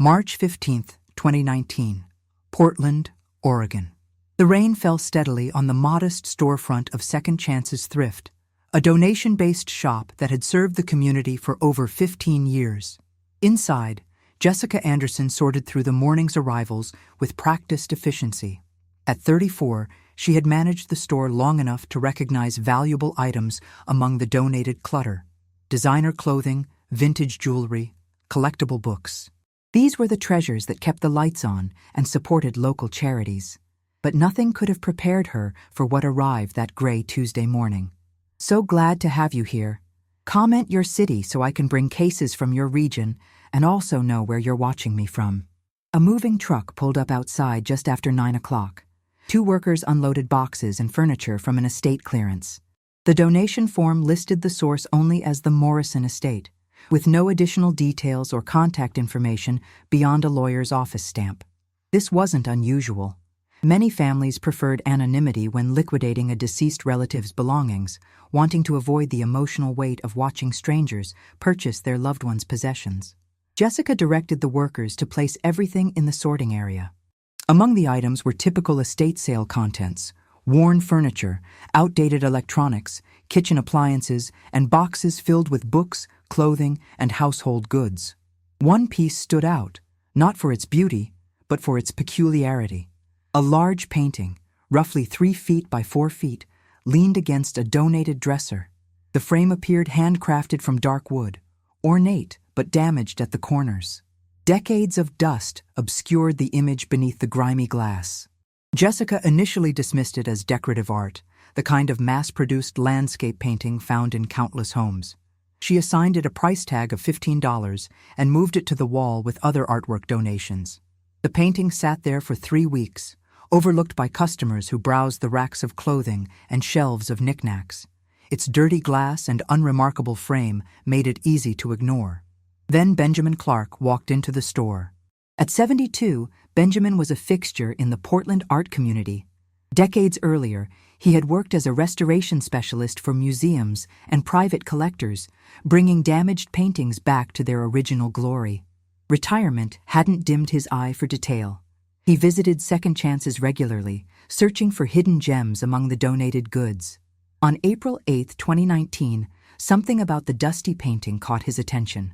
March 15, 2019, Portland, Oregon. The rain fell steadily on the modest storefront of Second Chance's Thrift, a donation-based shop that had served the community for over 15 years. Inside, Jessica Anderson sorted through the morning's arrivals with practiced efficiency. At 34, she had managed the store long enough to recognize valuable items among the donated clutter: designer clothing, vintage jewelry, collectible books. These were the treasures that kept the lights on and supported local charities. But nothing could have prepared her for what arrived that gray Tuesday morning. "So glad to have you here. Comment your city so I can bring cases from your region and also know where you're watching me from." A moving truck pulled up outside just after 9 o'clock. 2 workers unloaded boxes and furniture from an estate clearance. The donation form listed the source only as the Morrison Estate, with no additional details or contact information beyond a lawyer's office stamp. This wasn't unusual. Many families preferred anonymity when liquidating a deceased relative's belongings, wanting to avoid the emotional weight of watching strangers purchase their loved one's possessions. Jessica directed the workers to place everything in the sorting area. Among the items were typical estate sale contents: worn furniture, outdated electronics, kitchen appliances, and boxes filled with books, clothing, and household goods. One piece stood out, not for its beauty, but for its peculiarity. A large painting, roughly 3 feet by 4 feet, leaned against a donated dresser. The frame appeared handcrafted from dark wood, ornate but damaged at the corners. Decades of dust obscured the image beneath the grimy glass. Jessica initially dismissed it as decorative art, the kind of mass-produced landscape painting found in countless homes. She assigned it a price tag of $15 and moved it to the wall with other artwork donations. The painting sat there for 3 weeks, overlooked by customers who browsed the racks of clothing and shelves of knickknacks. Its dirty glass and unremarkable frame made it easy to ignore. Then Benjamin Clark walked into the store. At 72, Benjamin was a fixture in the Portland art community. Decades earlier, he had worked as a restoration specialist for museums and private collectors, bringing damaged paintings back to their original glory. Retirement hadn't dimmed his eye for detail. He visited Second Chances regularly, searching for hidden gems among the donated goods. On April 8, 2019, something about the dusty painting caught his attention.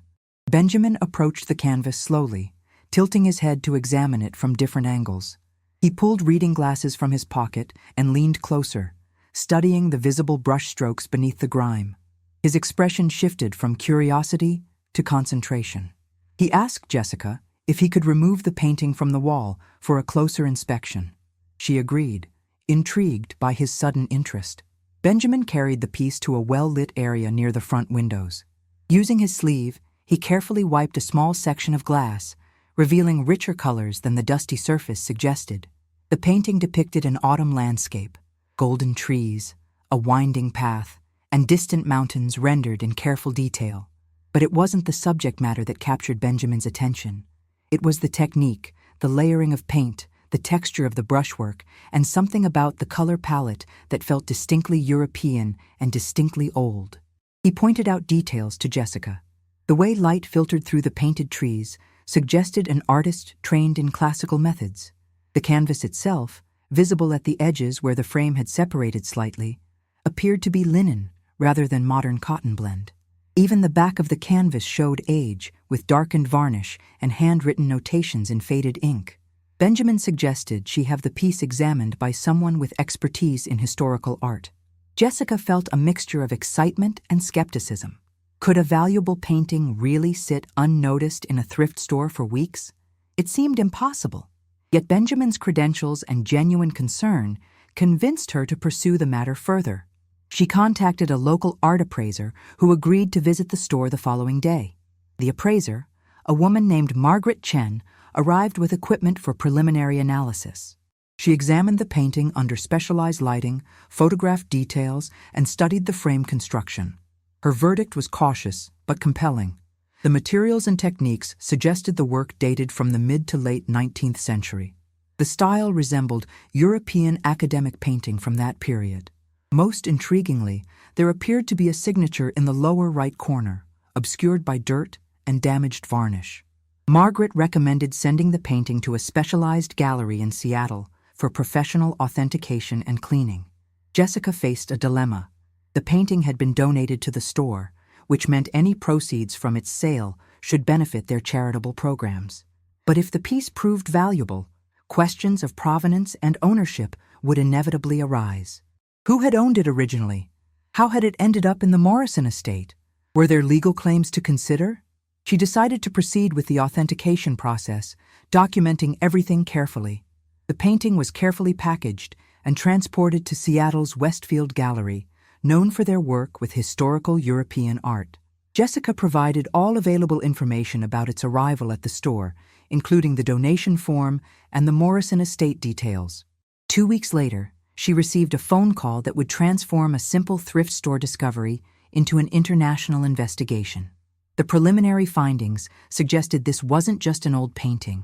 Benjamin approached the canvas slowly, tilting his head to examine it from different angles. He pulled reading glasses from his pocket and leaned closer, studying the visible brushstrokes beneath the grime. His expression shifted from curiosity to concentration. He asked Jessica if he could remove the painting from the wall for a closer inspection. She agreed, intrigued by his sudden interest. Benjamin carried the piece to a well-lit area near the front windows. Using his sleeve, he carefully wiped a small section of glass, revealing richer colors than the dusty surface suggested. The painting depicted an autumn landscape: golden trees, a winding path, and distant mountains rendered in careful detail. But it wasn't the subject matter that captured Benjamin's attention. It was the technique, the layering of paint, the texture of the brushwork, and something about the color palette that felt distinctly European and distinctly old. He pointed out details to Jessica. The way light filtered through the painted trees suggested an artist trained in classical methods. The canvas itself, visible at the edges where the frame had separated slightly, appeared to be linen rather than modern cotton blend. Even the back of the canvas showed age, with darkened varnish and handwritten notations in faded ink. Benjamin suggested she have the piece examined by someone with expertise in historical art. Jessica felt a mixture of excitement and skepticism. Could a valuable painting really sit unnoticed in a thrift store for weeks? It seemed impossible. Yet Benjamin's credentials and genuine concern convinced her to pursue the matter further. She contacted a local art appraiser who agreed to visit the store the following day. The appraiser, a woman named Margaret Chen, arrived with equipment for preliminary analysis. She examined the painting under specialized lighting, photographed details, and studied the frame construction. Her verdict was cautious but compelling. The materials and techniques suggested the work dated from the mid to late 19th century. The style resembled European academic painting from that period. Most intriguingly, there appeared to be a signature in the lower right corner, obscured by dirt and damaged varnish. Margaret recommended sending the painting to a specialized gallery in Seattle for professional authentication and cleaning. Jessica faced a dilemma. The painting had been donated to the store, which meant any proceeds from its sale should benefit their charitable programs. But if the piece proved valuable, questions of provenance and ownership would inevitably arise. Who had owned it originally? How had it ended up in the Morrison estate? Were there legal claims to consider? She decided to proceed with the authentication process, documenting everything carefully. The painting was carefully packaged and transported to Seattle's Westfield Gallery, known for their work with historical European art. Jessica provided all available information about its arrival at the store, including the donation form and the Morrison estate details. 2 weeks later, she received a phone call that would transform a simple thrift store discovery into an international investigation. The preliminary findings suggested this wasn't just an old painting.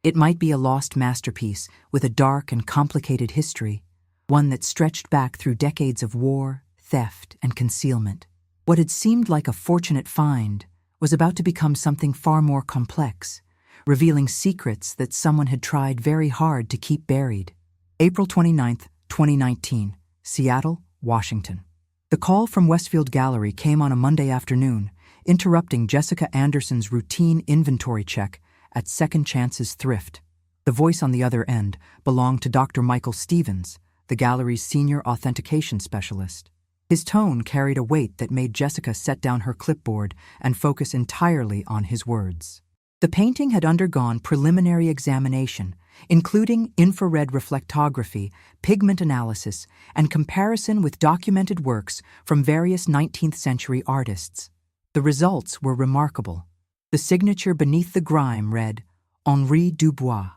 It might be a lost masterpiece with a dark and complicated history, one that stretched back through decades of war, theft, and concealment. What had seemed like a fortunate find was about to become something far more complex, revealing secrets that someone had tried very hard to keep buried. April 29, 2019, Seattle, Washington. The call from Westfield Gallery came on a Monday afternoon, interrupting Jessica Anderson's routine inventory check at Second Chance's Thrift. The voice on the other end belonged to Dr. Michael Stevens, the gallery's senior authentication specialist. His tone carried a weight that made Jessica set down her clipboard and focus entirely on his words. The painting had undergone preliminary examination, including infrared reflectography, pigment analysis, and comparison with documented works from various 19th century artists. The results were remarkable. The signature beneath the grime read, Henri Dubois,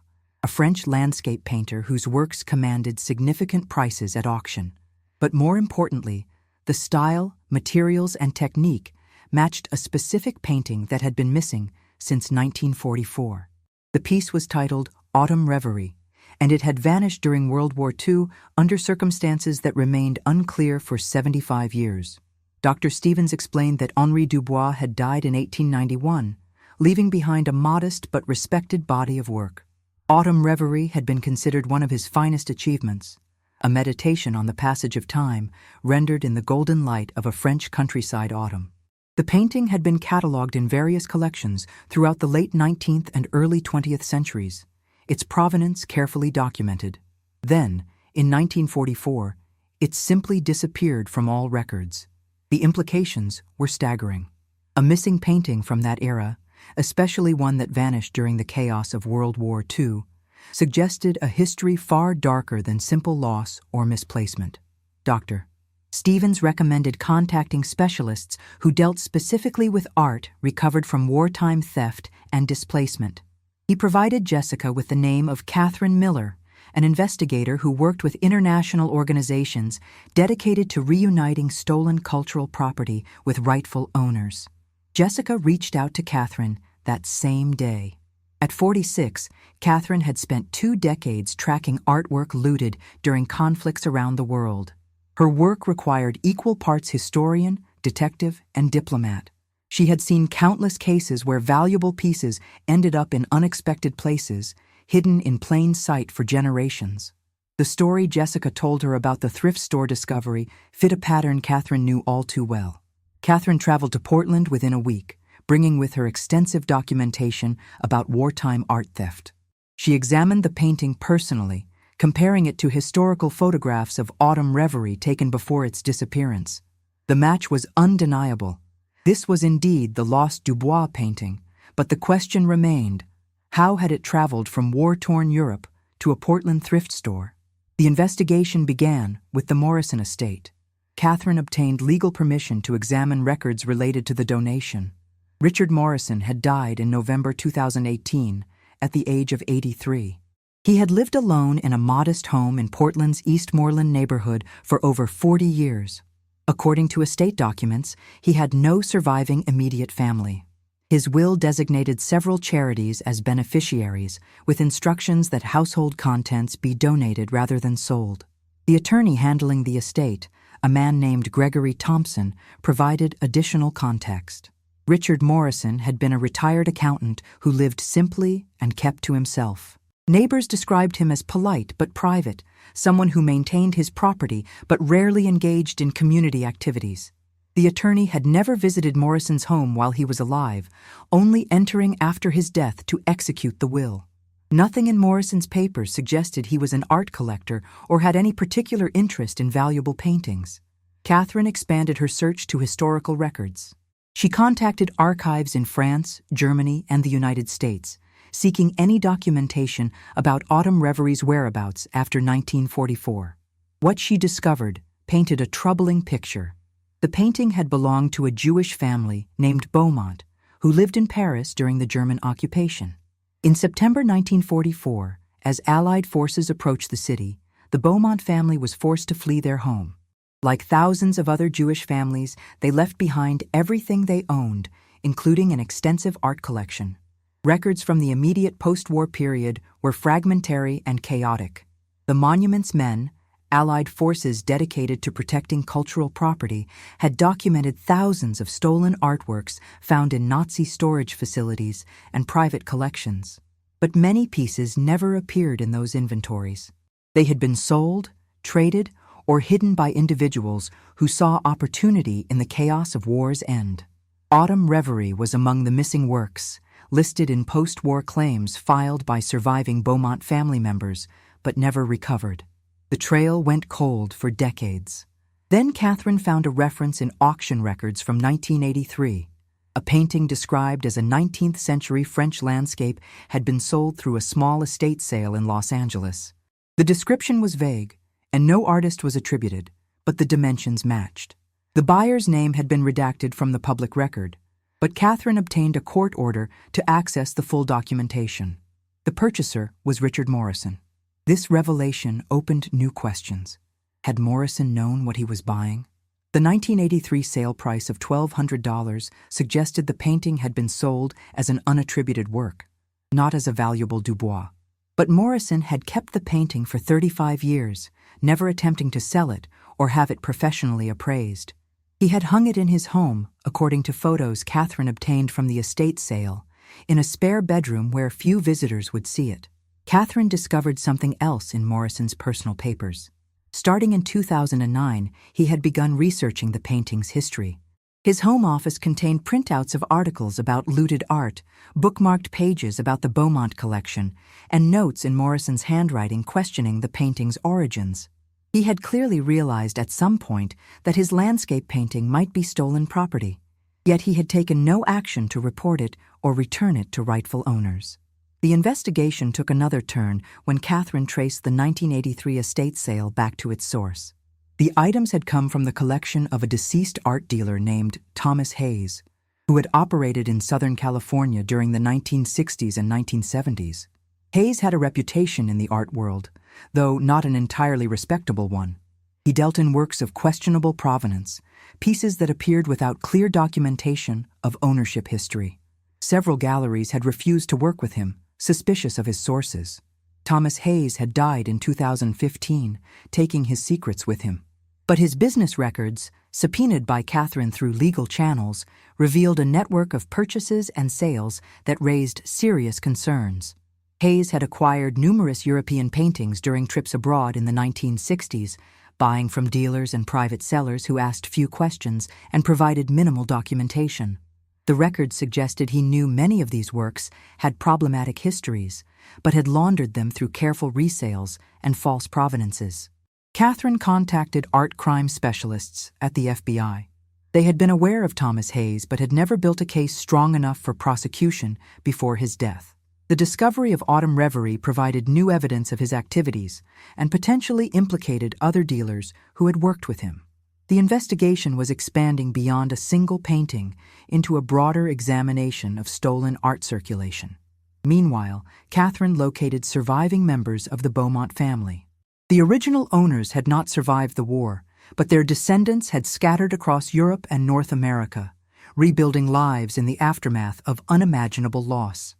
a French landscape painter whose works commanded significant prices at auction. But more importantly, the style, materials, and technique matched a specific painting that had been missing since 1944. The piece was titled Autumn Reverie, and it had vanished during World War II under circumstances that remained unclear for 75 years. Dr. Stevens explained that Henri Dubois had died in 1891, leaving behind a modest but respected body of work. Autumn Reverie had been considered one of his finest achievements, a meditation on the passage of time rendered in the golden light of a French countryside autumn. The painting had been catalogued in various collections throughout the late 19th and early 20th centuries, its provenance carefully documented. Then, in 1944, it simply disappeared from all records. The implications were staggering. A missing painting from that era, especially one that vanished during the chaos of World War II, suggested a history far darker than simple loss or misplacement. Dr. Stevens recommended contacting specialists who dealt specifically with art recovered from wartime theft and displacement. He provided Jessica with the name of Catherine Miller, an investigator who worked with international organizations dedicated to reuniting stolen cultural property with rightful owners. Jessica reached out to Catherine that same day. At 46, Catherine had spent 2 decades tracking artwork looted during conflicts around the world. Her work required equal parts historian, detective, and diplomat. She had seen countless cases where valuable pieces ended up in unexpected places, hidden in plain sight for generations. The story Jessica told her about the thrift store discovery fit a pattern Catherine knew all too well. Catherine traveled to Portland within a week, bringing with her extensive documentation about wartime art theft. She examined the painting personally, comparing it to historical photographs of Autumn Reverie taken before its disappearance. The match was undeniable. This was indeed the lost Dubois painting, but the question remained, how had it traveled from war-torn Europe to a Portland thrift store? The investigation began with the Morrison estate. Catherine obtained legal permission to examine records related to the donation. Richard Morrison had died in November 2018 at the age of 83. He had lived alone in a modest home in Portland's Eastmoreland neighborhood for over 40 years. According to estate documents, he had no surviving immediate family. His will designated several charities as beneficiaries, with instructions that household contents be donated rather than sold. The attorney handling the estate, a man named Gregory Thompson, provided additional context. Richard Morrison had been a retired accountant who lived simply and kept to himself. Neighbors described him as polite but private, someone who maintained his property but rarely engaged in community activities. The attorney had never visited Morrison's home while he was alive, only entering after his death to execute the will. Nothing in Morrison's papers suggested he was an art collector or had any particular interest in valuable paintings. Catherine expanded her search to historical records. She contacted archives in France, Germany, and the United States, seeking any documentation about Autumn Revery's whereabouts after 1944. What she discovered painted a troubling picture. The painting had belonged to a Jewish family named Beaumont, who lived in Paris during the German occupation. In September 1944, as Allied forces approached the city, the Beaumont family was forced to flee their home. Like thousands of other Jewish families, they left behind everything they owned, including an extensive art collection. Records from the immediate post-war period were fragmentary and chaotic. The monument's men, Allied forces dedicated to protecting cultural property, had documented thousands of stolen artworks found in Nazi storage facilities and private collections. But many pieces never appeared in those inventories. They had been sold, traded, or hidden by individuals who saw opportunity in the chaos of war's end. Autumn Revery was among the missing works, listed in post-war claims filed by surviving Beaumont family members, but never recovered. The trail went cold for decades. Then Catherine found a reference in auction records from 1983. A painting described as a 19th-century French landscape had been sold through a small estate sale in Los Angeles. The description was vague, and no artist was attributed, but the dimensions matched. The buyer's name had been redacted from the public record, but Catherine obtained a court order to access the full documentation. The purchaser was Richard Morrison. This revelation opened new questions. Had Morrison known what he was buying? The 1983 sale price of $1,200 suggested the painting had been sold as an unattributed work, not as a valuable Dubois. But Morrison had kept the painting for 35 years, never attempting to sell it or have it professionally appraised. He had hung it in his home, according to photos Catherine obtained from the estate sale, in a spare bedroom where few visitors would see it. Catherine discovered something else in Morrison's personal papers. Starting in 2009, he had begun researching the painting's history. His home office contained printouts of articles about looted art, bookmarked pages about the Beaumont collection, and notes in Morrison's handwriting questioning the painting's origins. He had clearly realized at some point that his landscape painting might be stolen property, yet he had taken no action to report it or return it to rightful owners. The investigation took another turn when Catherine traced the 1983 estate sale back to its source. The items had come from the collection of a deceased art dealer named Thomas Hayes, who had operated in Southern California during the 1960s and 1970s. Hayes had a reputation in the art world, though not an entirely respectable one. He dealt in works of questionable provenance, pieces that appeared without clear documentation of ownership history. Several galleries had refused to work with him, suspicious of his sources. Thomas Hayes had died in 2015, taking his secrets with him. But his business records, subpoenaed by Catherine through legal channels, revealed a network of purchases and sales that raised serious concerns. Hayes had acquired numerous European paintings during trips abroad in the 1960s, buying from dealers and private sellers who asked few questions and provided minimal documentation. The records suggested he knew many of these works had problematic histories, but had laundered them through careful resales and false provenances. Catherine contacted art crime specialists at the FBI. They had been aware of Thomas Hayes but had never built a case strong enough for prosecution before his death. The discovery of Autumn Revery provided new evidence of his activities and potentially implicated other dealers who had worked with him. The investigation was expanding beyond a single painting into a broader examination of stolen art circulation. Meanwhile, Catherine located surviving members of the Beaumont family. The original owners had not survived the war, but their descendants had scattered across Europe and North America, rebuilding lives in the aftermath of unimaginable loss.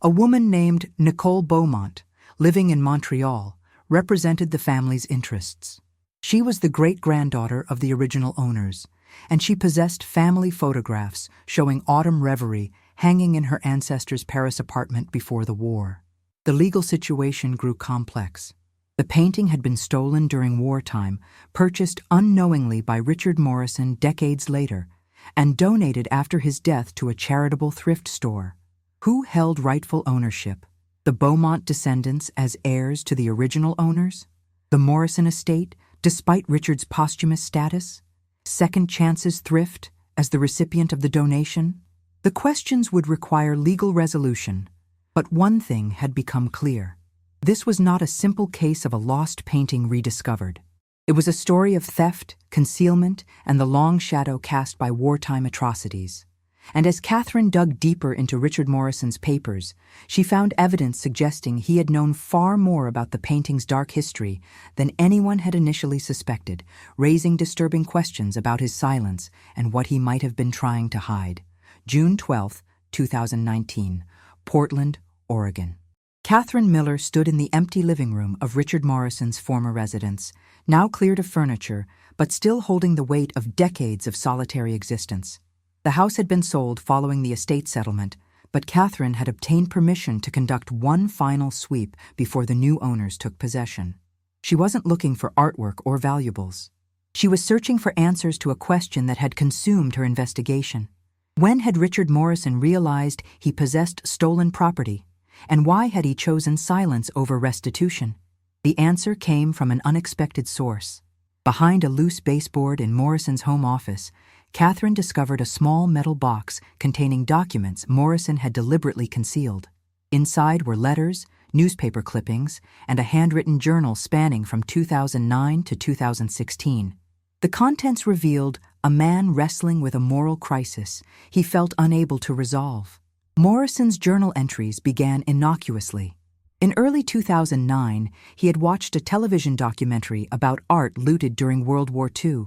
A woman named Nicole Beaumont, living in Montreal, represented the family's interests. She was the great-granddaughter of the original owners, and she possessed family photographs showing autumn reverie hanging in her ancestors' Paris apartment before the war. The legal situation grew complex. The painting had been stolen during wartime, purchased unknowingly by Richard Morrison decades later, and donated after his death to a charitable thrift store. Who held rightful ownership? The Beaumont descendants as heirs to the original owners? The Morrison estate, despite Richard's posthumous status? Second Chance's Thrift as the recipient of the donation? The questions would require legal resolution, but one thing had become clear. This was not a simple case of a lost painting rediscovered. It was a story of theft, concealment, and the long shadow cast by wartime atrocities. And as Catherine dug deeper into Richard Morrison's papers, she found evidence suggesting he had known far more about the painting's dark history than anyone had initially suspected, raising disturbing questions about his silence and what he might have been trying to hide. June 12, 2019, Portland, Oregon. Catherine Miller stood in the empty living room of Richard Morrison's former residence, now cleared of furniture, but still holding the weight of decades of solitary existence. The house had been sold following the estate settlement, but Catherine had obtained permission to conduct one final sweep before the new owners took possession. She wasn't looking for artwork or valuables. She was searching for answers to a question that had consumed her investigation. When had Richard Morrison realized he possessed stolen property, and why had he chosen silence over restitution? The answer came from an unexpected source. Behind a loose baseboard in Morrison's home office, Catherine discovered a small metal box containing documents Morrison had deliberately concealed. Inside were letters, newspaper clippings, and a handwritten journal spanning from 2009 to 2016. The contents revealed a man wrestling with a moral crisis he felt unable to resolve. Morrison's journal entries began innocuously. In early 2009, he had watched a television documentary about art looted during World War II.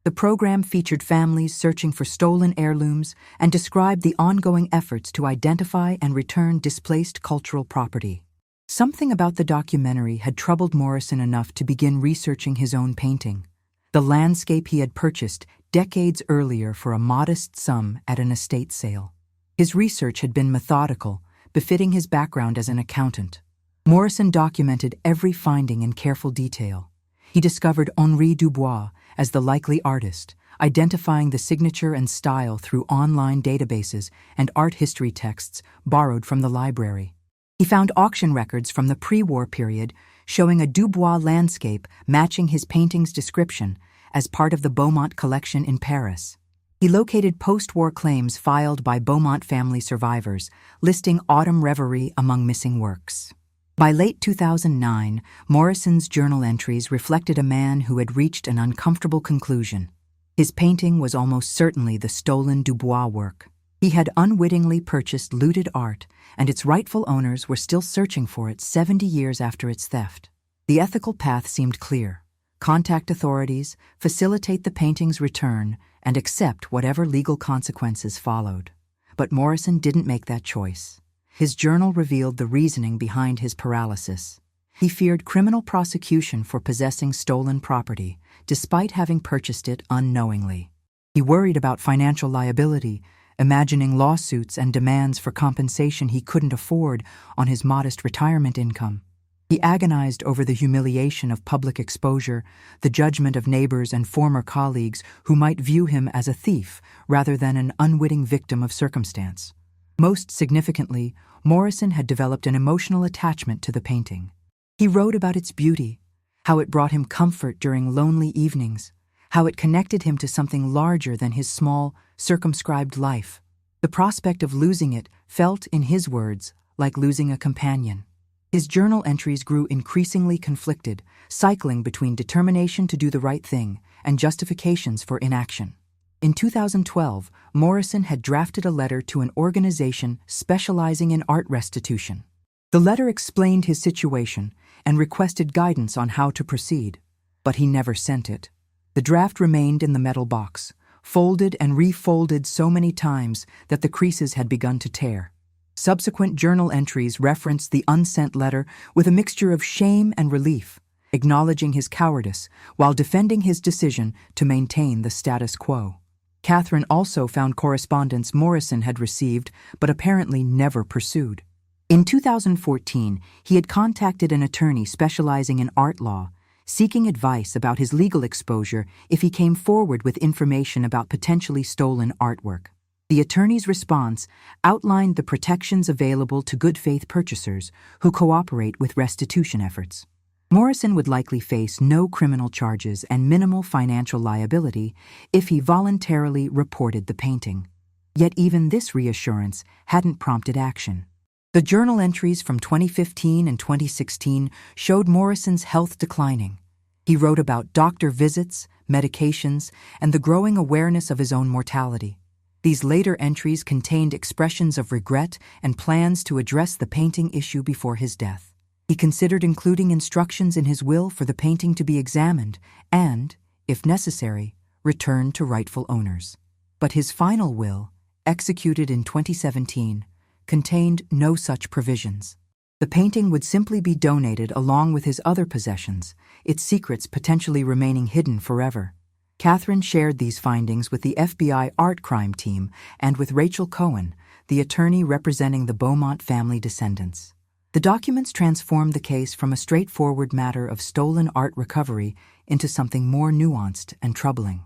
The program featured families searching for stolen heirlooms and described the ongoing efforts to identify and return displaced cultural property. Something about the documentary had troubled Morrison enough to begin researching his own painting, the landscape he had purchased decades earlier for a modest sum at an estate sale. His research had been methodical, befitting his background as an accountant. Morrison documented every finding in careful detail. He discovered Henri Dubois as the likely artist, identifying the signature and style through online databases and art history texts borrowed from the library. He found auction records from the pre-war period showing a Dubois landscape matching his painting's description as part of the Beaumont collection in Paris. He located post-war claims filed by Beaumont family survivors, listing autumn reverie among missing works. By late 2009, Morrison's journal entries reflected a man who had reached an uncomfortable conclusion. His painting was almost certainly the stolen Dubois work. He had unwittingly purchased looted art, and its rightful owners were still searching for it 70 years after its theft. The ethical path seemed clear. Contact authorities, facilitate the painting's return, and accept whatever legal consequences followed. But Morrison didn't make that choice. His journal revealed the reasoning behind his paralysis. He feared criminal prosecution for possessing stolen property, despite having purchased it unknowingly. He worried about financial liability, imagining lawsuits and demands for compensation he couldn't afford on his modest retirement income. He agonized over the humiliation of public exposure, the judgment of neighbors and former colleagues who might view him as a thief rather than an unwitting victim of circumstance. Most significantly, Morrison had developed an emotional attachment to the painting. He wrote about its beauty, how it brought him comfort during lonely evenings, how it connected him to something larger than his small, circumscribed life. The prospect of losing it felt, in his words, like losing a companion. His journal entries grew increasingly conflicted, cycling between determination to do the right thing and justifications for inaction. In 2012, Morrison had drafted a letter to an organization specializing in art restitution. The letter explained his situation and requested guidance on how to proceed, but he never sent it. The draft remained in the metal box, folded and refolded so many times that the creases had begun to tear. Subsequent journal entries referenced the unsent letter with a mixture of shame and relief, acknowledging his cowardice while defending his decision to maintain the status quo. Catherine also found correspondence Morrison had received but apparently never pursued. In 2014, he had contacted an attorney specializing in art law, seeking advice about his legal exposure if he came forward with information about potentially stolen artwork. The attorney's response outlined the protections available to good faith purchasers who cooperate with restitution efforts. Morrison would likely face no criminal charges and minimal financial liability if he voluntarily reported the painting. Yet even this reassurance hadn't prompted action. The journal entries from 2015 and 2016 showed Morrison's health declining. He wrote about doctor visits, medications, and the growing awareness of his own mortality. These later entries contained expressions of regret and plans to address the painting issue before his death. He considered including instructions in his will for the painting to be examined and, if necessary, returned to rightful owners. But his final will, executed in 2017, contained no such provisions. The painting would simply be donated along with his other possessions, its secrets potentially remaining hidden forever. Catherine shared these findings with the FBI art crime team and with Rachel Cohen, the attorney representing the Beaumont family descendants. The documents transformed the case from a straightforward matter of stolen art recovery into something more nuanced and troubling.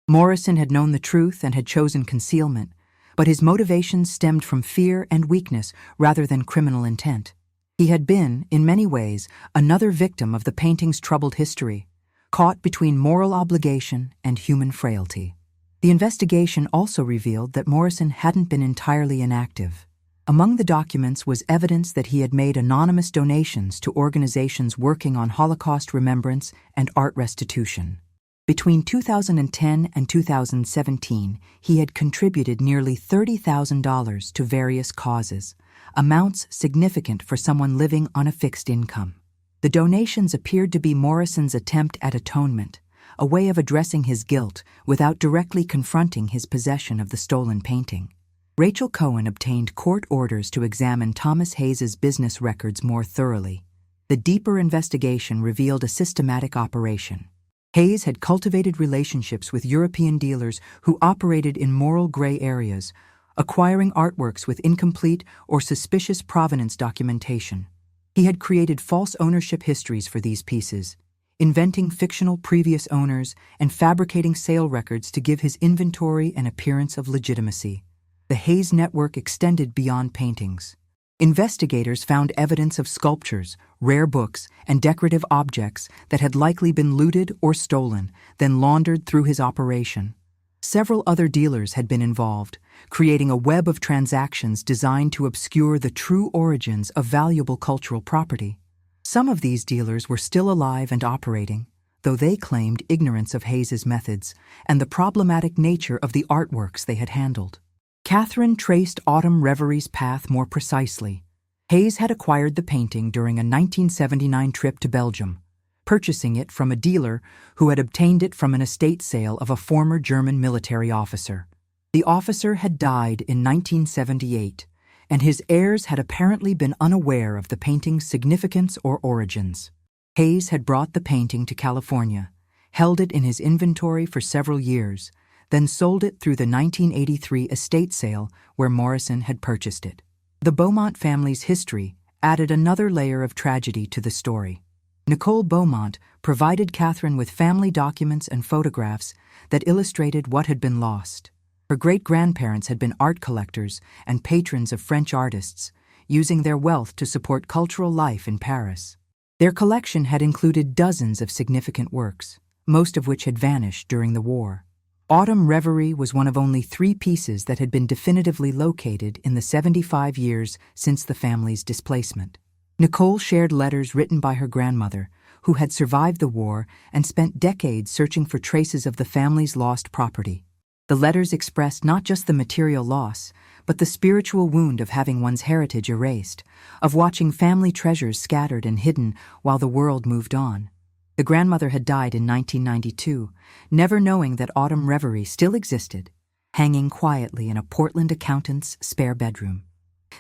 Morrison had known the truth and had chosen concealment, but his motivations stemmed from fear and weakness rather than criminal intent. He had been, in many ways, another victim of the painting's troubled history, caught between moral obligation and human frailty. The investigation also revealed that Morrison hadn't been entirely inactive. Among the documents was evidence that he had made anonymous donations to organizations working on Holocaust remembrance and art restitution. Between 2010 and 2017, he had contributed nearly $30,000 to various causes, amounts significant for someone living on a fixed income. The donations appeared to be Morrison's attempt at atonement, a way of addressing his guilt without directly confronting his possession of the stolen painting. Rachel Cohen obtained court orders to examine Thomas Hayes's business records more thoroughly. The deeper investigation revealed a systematic operation. Hayes had cultivated relationships with European dealers who operated in moral gray areas, acquiring artworks with incomplete or suspicious provenance documentation. He had created false ownership histories for these pieces, inventing fictional previous owners and fabricating sale records to give his inventory an appearance of legitimacy. The Hayes network extended beyond paintings. Investigators found evidence of sculptures, rare books, and decorative objects that had likely been looted or stolen, then laundered through his operation. Several other dealers had been involved, creating a web of transactions designed to obscure the true origins of valuable cultural property. Some of these dealers were still alive and operating, though they claimed ignorance of Hayes's methods and the problematic nature of the artworks they had handled. Catherine traced Autumn Revery's path more precisely. Hayes had acquired the painting during a 1979 trip to Belgium, purchasing it from a dealer who had obtained it from an estate sale of a former German military officer. The officer had died in 1978, and his heirs had apparently been unaware of the painting's significance or origins. Hayes had brought the painting to California, held it in his inventory for several years, then sold it through the 1983 estate sale where Morrison had purchased it. The Beaumont family's history added another layer of tragedy to the story. Nicole Beaumont provided Catherine with family documents and photographs that illustrated what had been lost. Her great-grandparents had been art collectors and patrons of French artists, using their wealth to support cultural life in Paris. Their collection had included dozens of significant works, most of which had vanished during the war. Autumn Reverie was one of only 3 pieces that had been definitively located in the 75 years since the family's displacement. Nicole shared letters written by her grandmother, who had survived the war and spent decades searching for traces of the family's lost property. The letters expressed not just the material loss, but the spiritual wound of having one's heritage erased, of watching family treasures scattered and hidden while the world moved on. The grandmother had died in 1992, never knowing that Autumn Reverie still existed, hanging quietly in a Portland accountant's spare bedroom.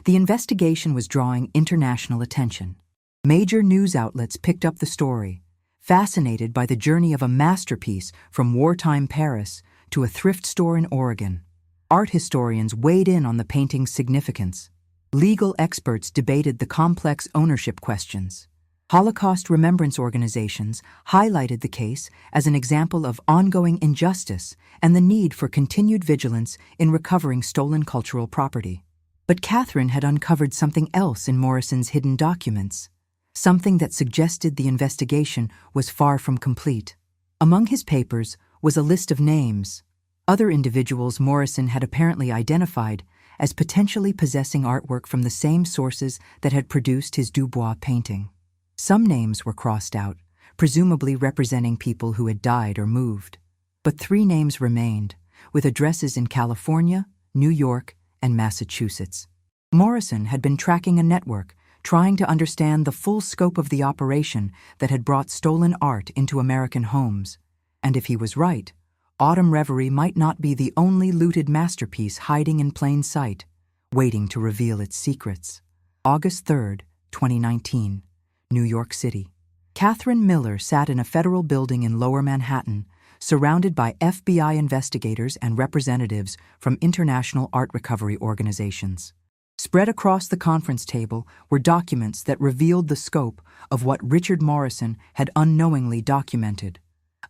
The investigation was drawing international attention. Major news outlets picked up the story, fascinated by the journey of a masterpiece from wartime Paris to a thrift store in Oregon. Art historians weighed in on the painting's significance. Legal experts debated the complex ownership questions. Holocaust remembrance organizations highlighted the case as an example of ongoing injustice and the need for continued vigilance in recovering stolen cultural property. But Catherine had uncovered something else in Morrison's hidden documents, something that suggested the investigation was far from complete. Among his papers was a list of names, other individuals Morrison had apparently identified as potentially possessing artwork from the same sources that had produced his Dubois painting. Some names were crossed out, presumably representing people who had died or moved. But 3 names remained, with addresses in California, New York, and Massachusetts. Morrison had been tracking a network, trying to understand the full scope of the operation that had brought stolen art into American homes. And if he was right, Autumn Reverie might not be the only looted masterpiece hiding in plain sight, waiting to reveal its secrets. August 3, 2019. New York City. Catherine Miller sat in a federal building in Lower Manhattan, surrounded by FBI investigators and representatives from international art recovery organizations. Spread across the conference table were documents that revealed the scope of what Richard Morrison had unknowingly documented.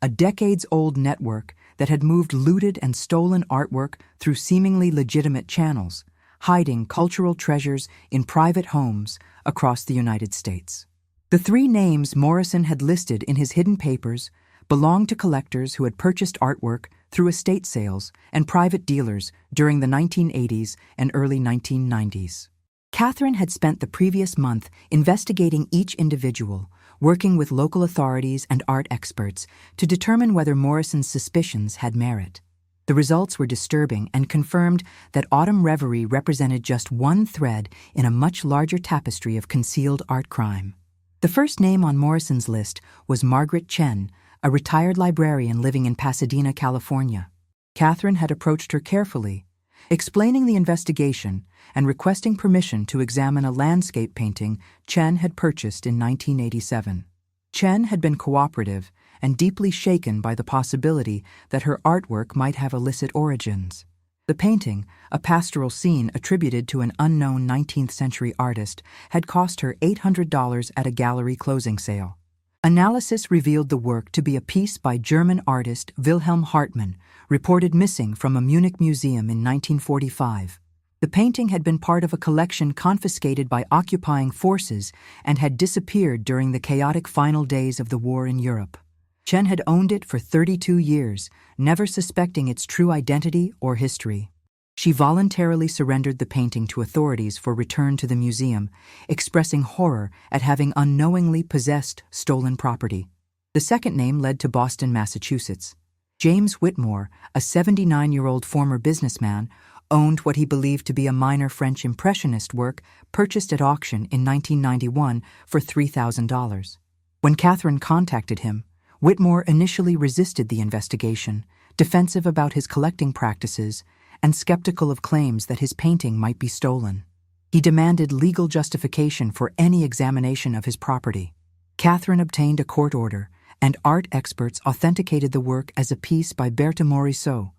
A decades-old network that had moved looted and stolen artwork through seemingly legitimate channels, hiding cultural treasures in private homes across the United States. The 3 names Morrison had listed in his hidden papers belonged to collectors who had purchased artwork through estate sales and private dealers during the 1980s and early 1990s. Catherine had spent the previous month investigating each individual, working with local authorities and art experts to determine whether Morrison's suspicions had merit. The results were disturbing and confirmed that Autumn Reverie represented just one thread in a much larger tapestry of concealed art crime. The first name on Morrison's list was Margaret Chen, a retired librarian living in Pasadena, California. Catherine had approached her carefully, explaining the investigation and requesting permission to examine a landscape painting Chen had purchased in 1987. Chen had been cooperative and deeply shaken by the possibility that her artwork might have illicit origins. The painting, a pastoral scene attributed to an unknown 19th-century artist, had cost her $800 at a gallery closing sale. Analysis revealed the work to be a piece by German artist Wilhelm Hartmann, reported missing from a Munich museum in 1945. The painting had been part of a collection confiscated by occupying forces and had disappeared during the chaotic final days of the war in Europe. Chen had owned it for 32 years, never suspecting its true identity or history. She voluntarily surrendered the painting to authorities for return to the museum, expressing horror at having unknowingly possessed stolen property. The second name led to Boston, Massachusetts. James Whitmore, a 79-year-old former businessman, owned what he believed to be a minor French Impressionist work purchased at auction in 1991 for $3,000. When Catherine contacted him, Whitmore initially resisted the investigation, defensive about his collecting practices and skeptical of claims that his painting might be stolen. He demanded legal justification for any examination of his property. Catherine obtained a court order, and art experts authenticated the work as a piece by Berthe Morisot,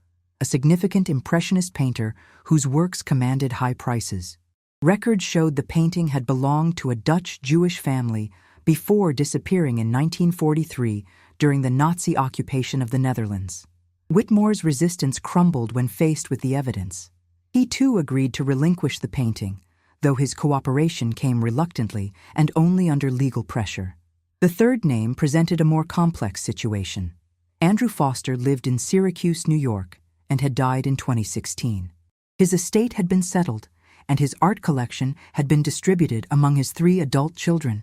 a significant Impressionist painter whose works commanded high prices. Records showed the painting had belonged to a Dutch Jewish family before disappearing in 1943 during the Nazi occupation of the Netherlands. Whitmore's resistance crumbled when faced with the evidence. He too agreed to relinquish the painting, though his cooperation came reluctantly and only under legal pressure. The third name presented a more complex situation. Andrew Foster lived in Syracuse, New York, and had died in 2016. His estate had been settled, and his art collection had been distributed among his 3 adult children.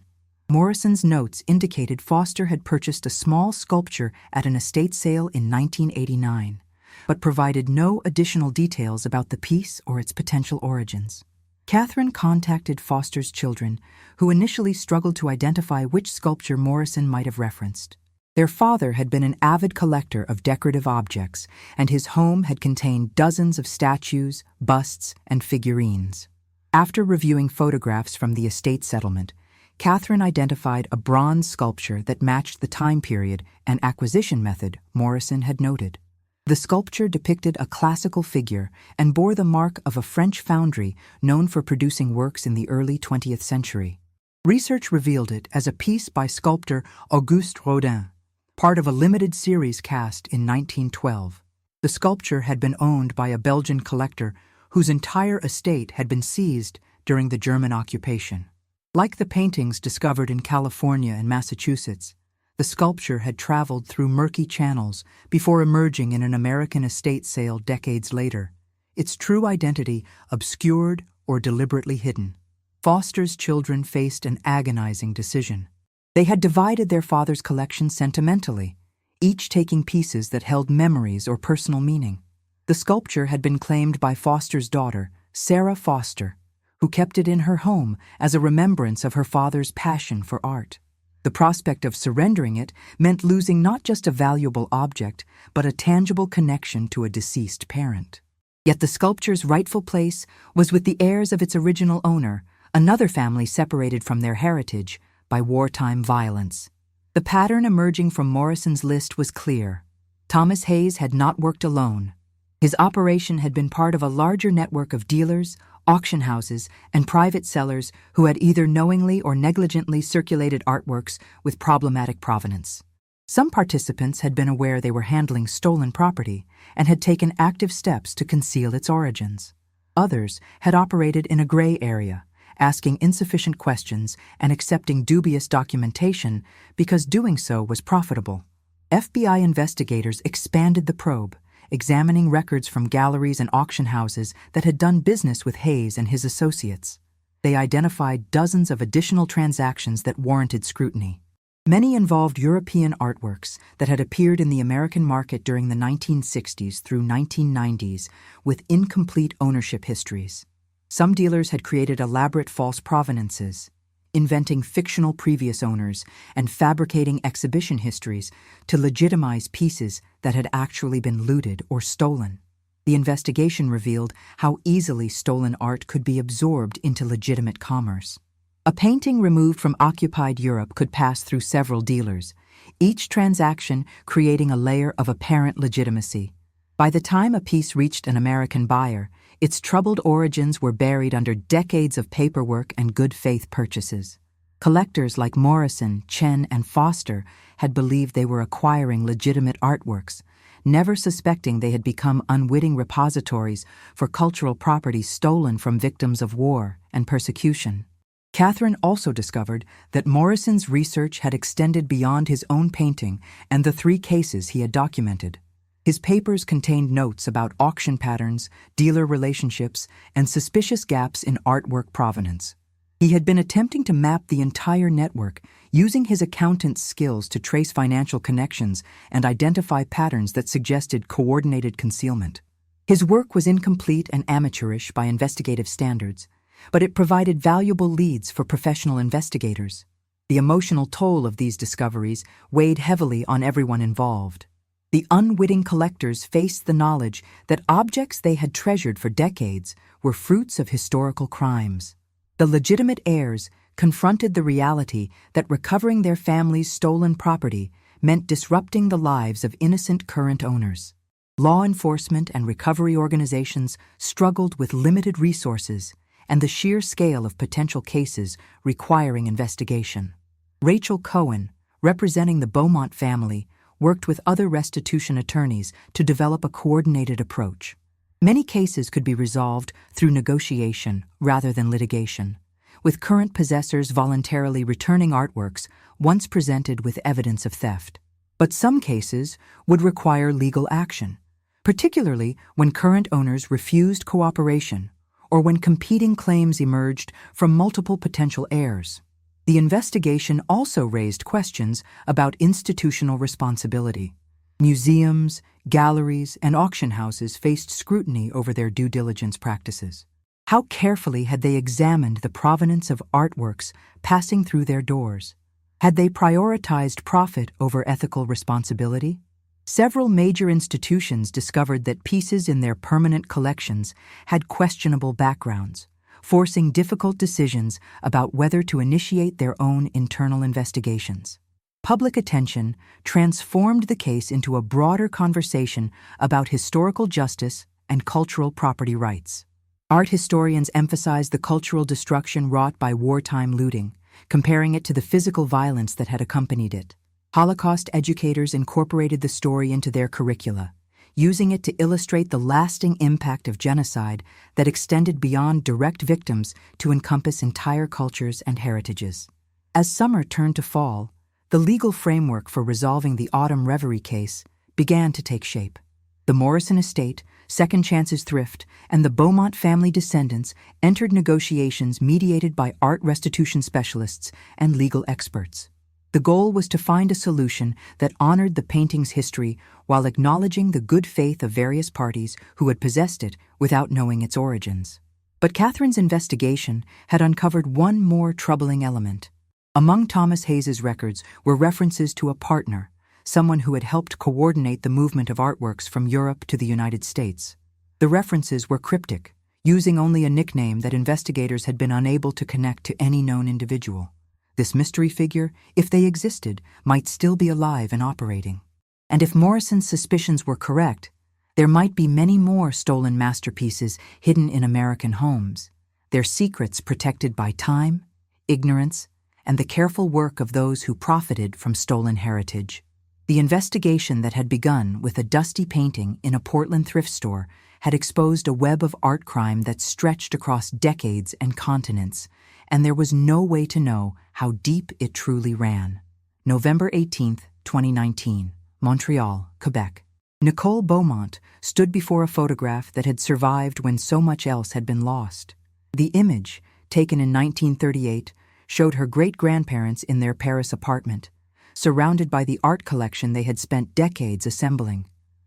Morrison's notes indicated Foster had purchased a small sculpture at an estate sale in 1989, but provided no additional details about the piece or its potential origins. Catherine contacted Foster's children, who initially struggled to identify which sculpture Morrison might have referenced. Their father had been an avid collector of decorative objects, and his home had contained dozens of statues, busts, and figurines. After reviewing photographs from the estate settlement, Catherine identified a bronze sculpture that matched the time period and acquisition method Morrison had noted. The sculpture depicted a classical figure and bore the mark of a French foundry known for producing works in the early 20th century. Research revealed it as a piece by sculptor Auguste Rodin, part of a limited series cast in 1912. The sculpture had been owned by a Belgian collector whose entire estate had been seized during the German occupation. Like the paintings discovered in California and Massachusetts, the sculpture had traveled through murky channels before emerging in an American estate sale decades later, its true identity obscured or deliberately hidden. Foster's children faced an agonizing decision. They had divided their father's collection sentimentally, each taking pieces that held memories or personal meaning. The sculpture had been claimed by Foster's daughter, Sarah Foster, who kept it in her home as a remembrance of her father's passion for art. The prospect of surrendering it meant losing not just a valuable object, but a tangible connection to a deceased parent. Yet the sculpture's rightful place was with the heirs of its original owner, another family separated from their heritage by wartime violence. The pattern emerging from Morrison's list was clear. Thomas Hayes had not worked alone. His operation had been part of a larger network of dealers, auction houses, and private sellers who had either knowingly or negligently circulated artworks with problematic provenance. Some participants had been aware they were handling stolen property and had taken active steps to conceal its origins. Others had operated in a gray area, asking insufficient questions and accepting dubious documentation because doing so was profitable. FBI investigators expanded the probe, examining records from galleries and auction houses that had done business with Hayes and his associates. They identified dozens of additional transactions that warranted scrutiny. Many involved European artworks that had appeared in the American market during the 1960s through 1990s with incomplete ownership histories. Some dealers had created elaborate false provenances, inventing fictional previous owners and fabricating exhibition histories to legitimize pieces that had actually been looted or stolen. The investigation revealed how easily stolen art could be absorbed into legitimate commerce. A painting removed from occupied Europe could pass through several dealers, each transaction creating a layer of apparent legitimacy. By the time a piece reached an American buyer, its troubled origins were buried under decades of paperwork and good faith purchases. Collectors like Morrison, Chen, and Foster had believed they were acquiring legitimate artworks, never suspecting they had become unwitting repositories for cultural property stolen from victims of war and persecution. Catherine also discovered that Morrison's research had extended beyond his own painting and the 3 cases he had documented. His papers contained notes about auction patterns, dealer relationships, and suspicious gaps in artwork provenance. He had been attempting to map the entire network, using his accountant's skills to trace financial connections and identify patterns that suggested coordinated concealment. His work was incomplete and amateurish by investigative standards, but it provided valuable leads for professional investigators. The emotional toll of these discoveries weighed heavily on everyone involved. The unwitting collectors faced the knowledge that objects they had treasured for decades were fruits of historical crimes. The legitimate heirs confronted the reality that recovering their family's stolen property meant disrupting the lives of innocent current owners. Law enforcement and recovery organizations struggled with limited resources and the sheer scale of potential cases requiring investigation. Rachel Cohen, representing the Beaumont family, worked with other restitution attorneys to develop a coordinated approach. Many cases could be resolved through negotiation rather than litigation, with current possessors voluntarily returning artworks once presented with evidence of theft. But some cases would require legal action, particularly when current owners refused cooperation or when competing claims emerged from multiple potential heirs. The investigation also raised questions about institutional responsibility. Museums, galleries, and auction houses faced scrutiny over their due diligence practices. How carefully had they examined the provenance of artworks passing through their doors? Had they prioritized profit over ethical responsibility? Several major institutions discovered that pieces in their permanent collections had questionable backgrounds, forcing difficult decisions about whether to initiate their own internal investigations. Public attention transformed the case into a broader conversation about historical justice and cultural property rights. Art historians emphasize the cultural destruction wrought by wartime looting, comparing it to the physical violence that had accompanied it. Holocaust educators incorporated the story into their curricula, using it to illustrate the lasting impact of genocide that extended beyond direct victims to encompass entire cultures and heritages. As summer turned to fall, the legal framework for resolving the Autumn Reverie case began to take shape. The Morrison estate, Second Chances Thrift, and the Beaumont family descendants entered negotiations mediated by art restitution specialists and legal experts. The goal was to find a solution that honored the painting's history while acknowledging the good faith of various parties who had possessed it without knowing its origins. But Catherine's investigation had uncovered one more troubling element. Among Thomas Hayes's records were references to a partner, someone who had helped coordinate the movement of artworks from Europe to the United States. The references were cryptic, using only a nickname that investigators had been unable to connect to any known individual. This mystery figure, if they existed, might still be alive and operating. And if Morrison's suspicions were correct, there might be many more stolen masterpieces hidden in American homes, their secrets protected by time, ignorance, and the careful work of those who profited from stolen heritage. The investigation that had begun with a dusty painting in a Portland thrift store had exposed a web of art crime that stretched across decades and continents, and there was no way to know how deep it truly ran. November 18, 2019, Montreal, Quebec. Nicole Beaumont stood before a photograph that had survived when so much else had been lost. The image, taken in 1938, showed her great-grandparents in their Paris apartment, surrounded by the art collection they had spent decades assembling.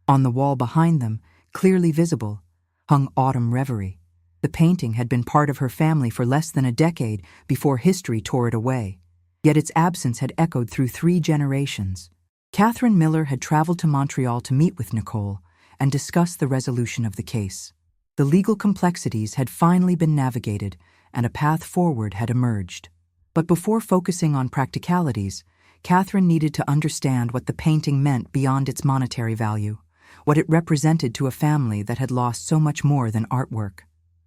On the wall behind them, clearly visible, hung Autumn Reverie. The painting had been part of her family for less than a decade before history tore it away, yet its absence had echoed through 3 generations. Catherine Miller had traveled to Montreal to meet with Nicole and discuss the resolution of the case. The legal complexities had finally been navigated, and a path forward had emerged. But before focusing on practicalities, Catherine needed to understand what the painting meant beyond its monetary value, what it represented to a family that had lost so much more than artwork.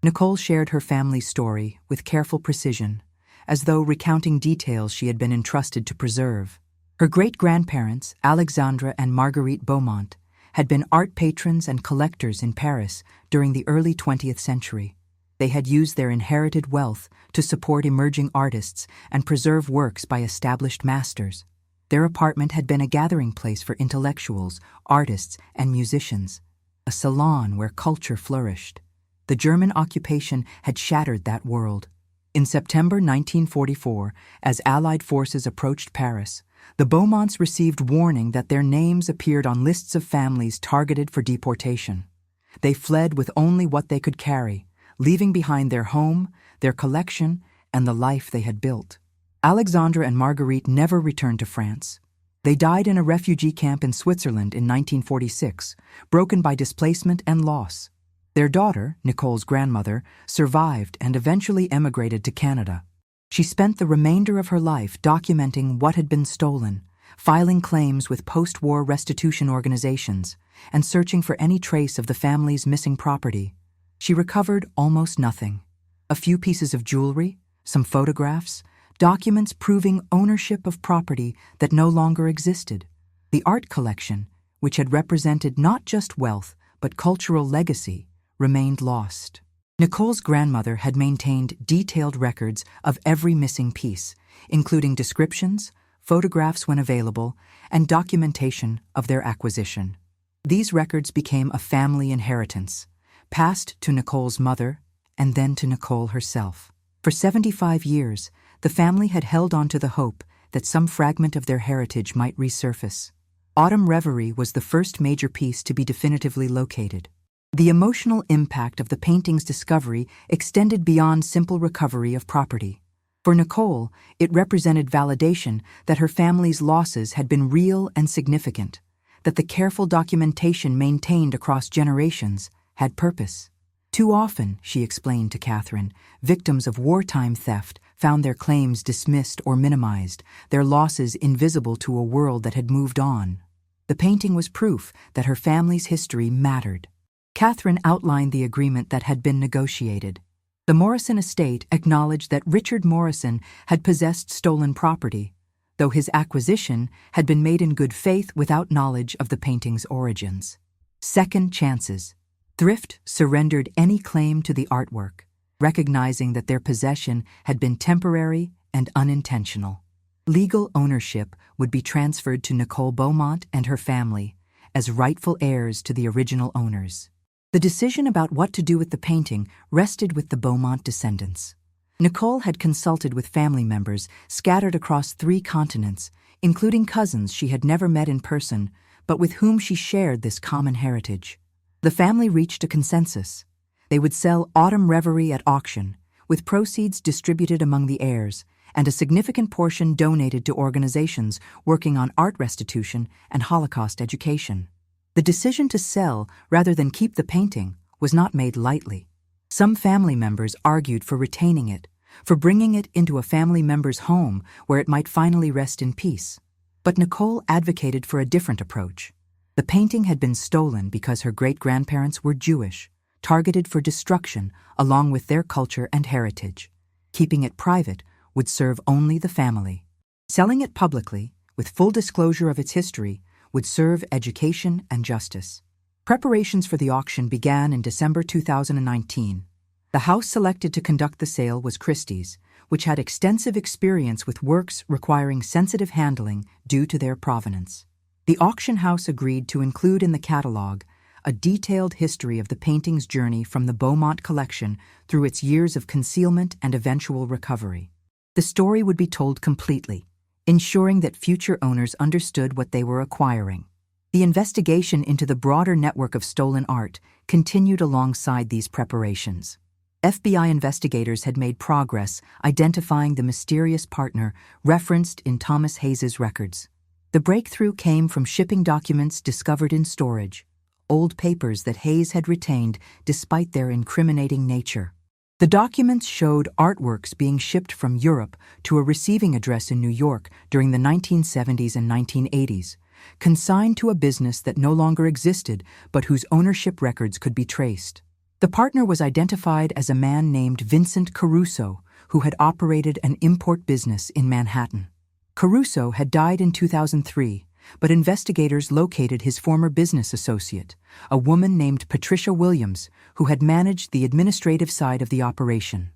Nicole shared her family's story with careful precision, as though recounting details she had been entrusted to preserve. Her great-grandparents, Alexandra and Marguerite Beaumont, had been art patrons and collectors in Paris during the early 20th century. They had used their inherited wealth to support emerging artists and preserve works by established masters. Their apartment had been a gathering place for intellectuals, artists, and musicians, a salon where culture flourished. The German occupation had shattered that world. In September 1944, as Allied forces approached Paris, the Beaumonts received warning that their names appeared on lists of families targeted for deportation. They fled with only what they could carry, leaving behind their home, their collection, and the life they had built. Alexandra and Marguerite never returned to France. They died in a refugee camp in Switzerland in 1946, broken by displacement and loss. Their daughter, Nicole's grandmother, survived and eventually emigrated to Canada. She spent the remainder of her life documenting what had been stolen, filing claims with post-war restitution organizations, and searching for any trace of the family's missing property. She recovered almost nothing. A few pieces of jewelry, some photographs, documents proving ownership of property that no longer existed. The art collection, which had represented not just wealth but cultural legacy, remained lost. Nicole's grandmother had maintained detailed records of every missing piece, including descriptions, photographs when available, and documentation of their acquisition. These records became a family inheritance, passed to Nicole's mother and then to Nicole herself. For 75 years, the family had held on to the hope that some fragment of their heritage might resurface. Autumn Reverie was the first major piece to be definitively located. The emotional impact of the painting's discovery extended beyond simple recovery of property. For Nicole, it represented validation that her family's losses had been real and significant, that the careful documentation maintained across generations had purpose. Too often, she explained to Catherine, victims of wartime theft found their claims dismissed or minimized, their losses invisible to a world that had moved on. The painting was proof that her family's history mattered. Catherine outlined the agreement that had been negotiated. The Morrison estate acknowledged that Richard Morrison had possessed stolen property, though his acquisition had been made in good faith without knowledge of the painting's origins. Second chances. Thrift surrendered any claim to the artwork, recognizing that their possession had been temporary and unintentional. Legal ownership would be transferred to Nicole Beaumont and her family as rightful heirs to the original owners. The decision about what to do with the painting rested with the Beaumont descendants. Nicole had consulted with family members scattered across 3 continents, including cousins she had never met in person, but with whom she shared this common heritage. The family reached a consensus. They would sell Autumn Reverie at auction, with proceeds distributed among the heirs, and a significant portion donated to organizations working on art restitution and Holocaust education. The decision to sell rather than keep the painting was not made lightly. Some family members argued for retaining it, for bringing it into a family member's home where it might finally rest in peace. But Nicole advocated for a different approach. The painting had been stolen because her great-grandparents were Jewish, targeted for destruction along with their culture and heritage. Keeping it private would serve only the family. Selling it publicly, with full disclosure of its history, would serve education and justice. Preparations for the auction began in December 2019. The house selected to conduct the sale was Christie's, which had extensive experience with works requiring sensitive handling due to their provenance. The auction house agreed to include in the catalog a detailed history of the painting's journey from the Beaumont collection through its years of concealment and eventual recovery. The story would be told completely, ensuring that future owners understood what they were acquiring. The investigation into the broader network of stolen art continued alongside these preparations. FBI investigators had made progress identifying the mysterious partner referenced in Thomas Hayes's records. The breakthrough came from shipping documents discovered in storage, old papers that Hayes had retained despite their incriminating nature. The documents showed artworks being shipped from Europe to a receiving address in New York during the 1970s and 1980s, consigned to a business that no longer existed but whose ownership records could be traced. The partner was identified as a man named Vincent Caruso, who had operated an import business in Manhattan. Caruso had died in 2003, but investigators located his former business associate, a woman named Patricia Williams, who had managed the administrative side of the operation.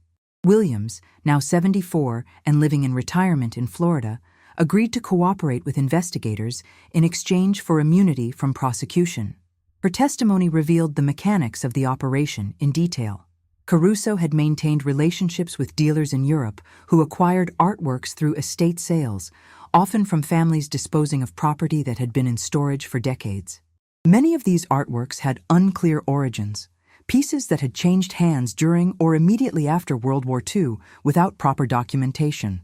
Williams, now 74 and living in retirement in Florida, agreed to cooperate with investigators in exchange for immunity from prosecution. Her testimony revealed the mechanics of the operation in detail. Caruso had maintained relationships with dealers in Europe who acquired artworks through estate sales, often from families disposing of property that had been in storage for decades. Many of these artworks had unclear origins, pieces that had changed hands during or immediately after World War II without proper documentation.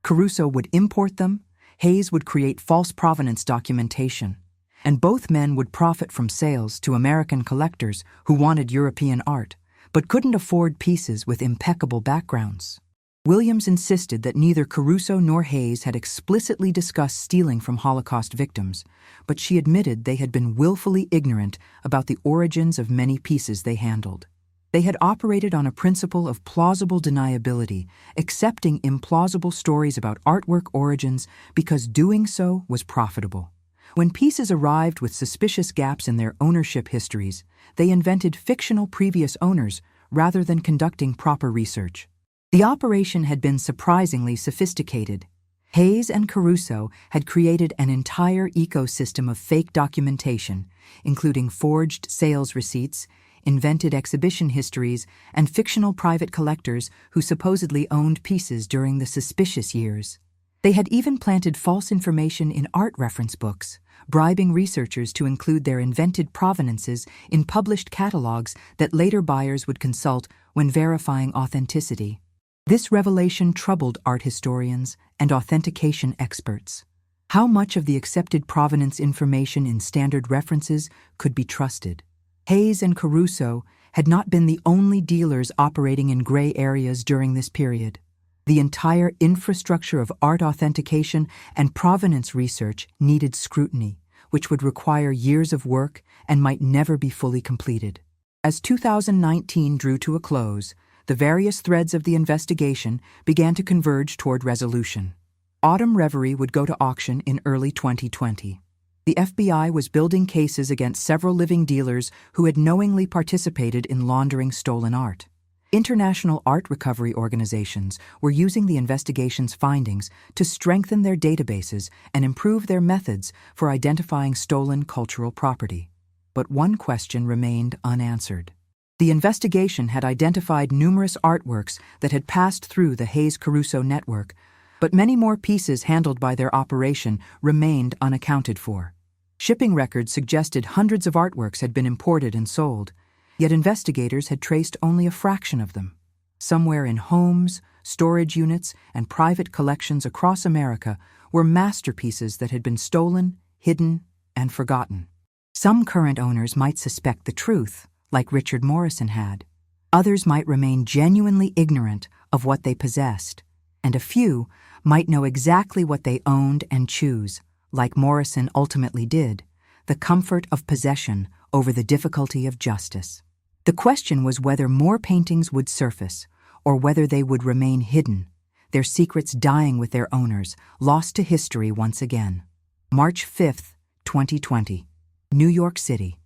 Caruso would import them, Hayes would create false provenance documentation, and both men would profit from sales to American collectors who wanted European art, but couldn't afford pieces with impeccable backgrounds. Williams insisted that neither Caruso nor Hayes had explicitly discussed stealing from Holocaust victims, but she admitted they had been willfully ignorant about the origins of many pieces they handled. They had operated on a principle of plausible deniability, accepting implausible stories about artwork origins because doing so was profitable. When pieces arrived with suspicious gaps in their ownership histories, they invented fictional previous owners rather than conducting proper research. The operation had been surprisingly sophisticated. Hayes and Caruso had created an entire ecosystem of fake documentation, including forged sales receipts, invented exhibition histories, and fictional private collectors who supposedly owned pieces during the suspicious years. They had even planted false information in art reference books, bribing researchers to include their invented provenances in published catalogs that later buyers would consult when verifying authenticity. This revelation troubled art historians and authentication experts. How much of the accepted provenance information in standard references could be trusted? Hayes and Caruso had not been the only dealers operating in gray areas during this period. The entire infrastructure of art authentication and provenance research needed scrutiny, which would require years of work and might never be fully completed. As 2019 drew to a close, the various threads of the investigation began to converge toward resolution. Autumn Reverie would go to auction in early 2020. The FBI was building cases against several living dealers who had knowingly participated in laundering stolen art. International art recovery organizations were using the investigation's findings to strengthen their databases and improve their methods for identifying stolen cultural property. But one question remained unanswered. The investigation had identified numerous artworks that had passed through the Hayes-Caruso network, but many more pieces handled by their operation remained unaccounted for. Shipping records suggested hundreds of artworks had been imported and sold, yet investigators had traced only a fraction of them. Somewhere in homes, storage units, and private collections across America were masterpieces that had been stolen, hidden, and forgotten. Some current owners might suspect the truth, like Richard Morrison had. Others might remain genuinely ignorant of what they possessed, and a few might know exactly what they owned and choose, like Morrison ultimately did, the comfort of possession over the difficulty of justice. The question was whether more paintings would surface, or whether they would remain hidden, their secrets dying with their owners, lost to history once again. March 5, 2020, New York City.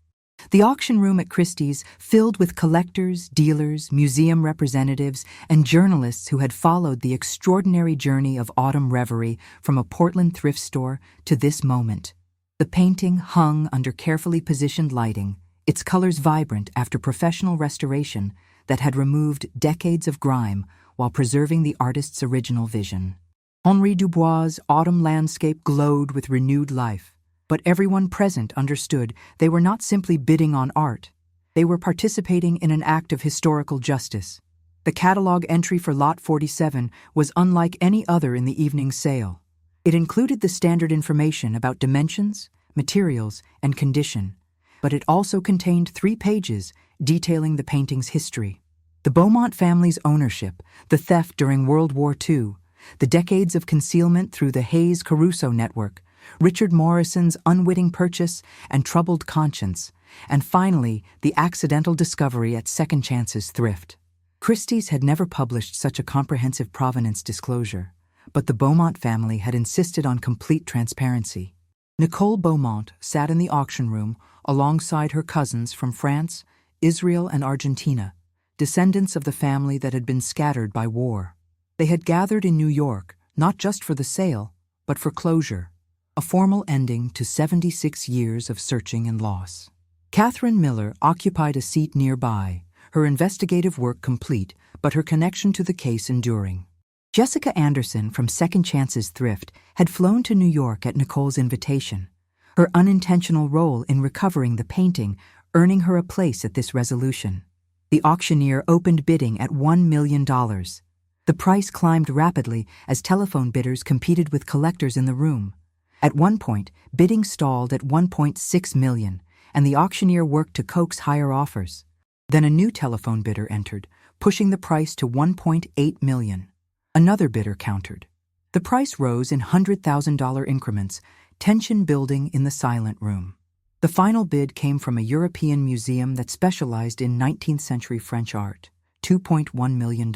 The auction room at Christie's filled with collectors, dealers, museum representatives, and journalists who had followed the extraordinary journey of Autumn Reverie from a Portland thrift store to this moment. The painting hung under carefully positioned lighting, its colors vibrant after professional restoration that had removed decades of grime while preserving the artist's original vision. Henri Dubois' autumn landscape glowed with renewed life, but everyone present understood they were not simply bidding on art. They were participating in an act of historical justice. The catalog entry for Lot 47 was unlike any other in the evening's sale. It included the standard information about dimensions, materials, and condition, but it also contained 3 pages detailing the painting's history. The Beaumont family's ownership, the theft during World War II, the decades of concealment through the Hayes-Caruso network, Richard Morrison's unwitting purchase and troubled conscience, and finally, the accidental discovery at Second Chance's Thrift. Christie's had never published such a comprehensive provenance disclosure, but the Beaumont family had insisted on complete transparency. Nicole Beaumont sat in the auction room alongside her cousins from France, Israel, and Argentina, descendants of the family that had been scattered by war. They had gathered in New York, not just for the sale, but for closure, a formal ending to 76 years of searching and loss. Catherine Miller occupied a seat nearby, her investigative work complete, but her connection to the case enduring. Jessica Anderson from Second Chance's Thrift had flown to New York at Nicole's invitation, her unintentional role in recovering the painting earning her a place at this resolution. The auctioneer opened bidding at $1 million. The price climbed rapidly as telephone bidders competed with collectors in the room. At one point, bidding stalled at $1.6 million, and the auctioneer worked to coax higher offers. Then a new telephone bidder entered, pushing the price to $1.8 million. Another bidder countered. The price rose in $100,000 increments, tension building in the silent room. The final bid came from a European museum that specialized in 19th century French art, $2.1 million.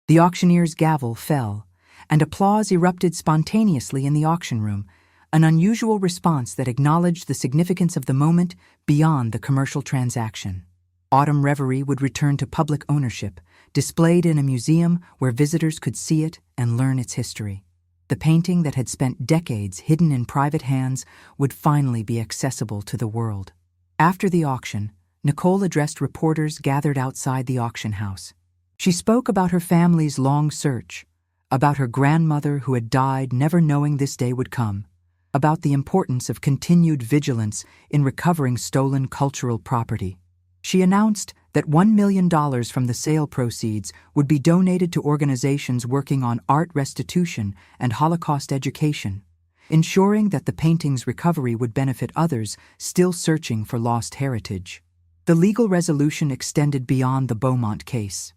The auctioneer's gavel fell, and applause erupted spontaneously in the auction room, an unusual response that acknowledged the significance of the moment beyond the commercial transaction. Autumn Reverie would return to public ownership, displayed in a museum where visitors could see it and learn its history. The painting that had spent decades hidden in private hands would finally be accessible to the world. After the auction, Nicole addressed reporters gathered outside the auction house. She spoke about her family's long search, about her grandmother who had died never knowing this day would come, about the importance of continued vigilance in recovering stolen cultural property. She announced that $1 million from the sale proceeds would be donated to organizations working on art restitution and Holocaust education, ensuring that the painting's recovery would benefit others still searching for lost heritage. The legal resolution extended beyond the Beaumont case.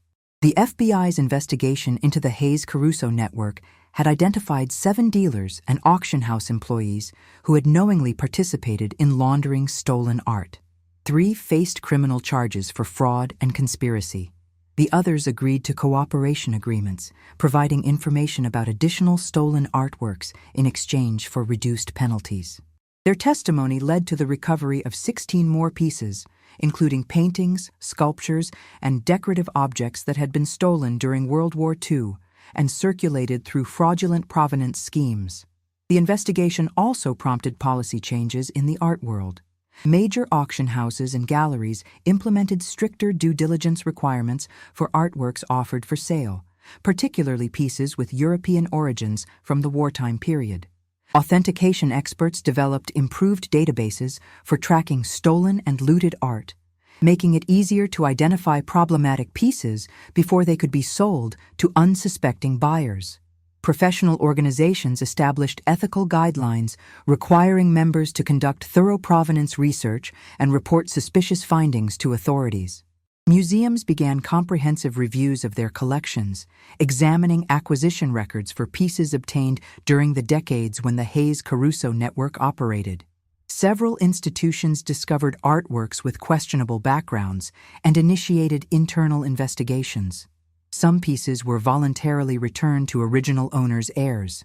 The FBI's investigation into the Hayes-Caruso network had identified 7 dealers and auction house employees who had knowingly participated in laundering stolen art. 3 faced criminal charges for fraud and conspiracy. The others agreed to cooperation agreements, providing information about additional stolen artworks in exchange for reduced penalties. Their testimony led to the recovery of 16 more pieces, including paintings, sculptures, and decorative objects that had been stolen during World War II and circulated through fraudulent provenance schemes. The investigation also prompted policy changes in the art world. Major auction houses and galleries implemented stricter due diligence requirements for artworks offered for sale, particularly pieces with European origins from the wartime period. Authentication experts developed improved databases for tracking stolen and looted art, making it easier to identify problematic pieces before they could be sold to unsuspecting buyers. Professional organizations established ethical guidelines requiring members to conduct thorough provenance research and report suspicious findings to authorities. Museums began comprehensive reviews of their collections, examining acquisition records for pieces obtained during the decades when the Hayes-Caruso network operated. Several institutions discovered artworks with questionable backgrounds and initiated internal investigations. Some pieces were voluntarily returned to original owners' heirs.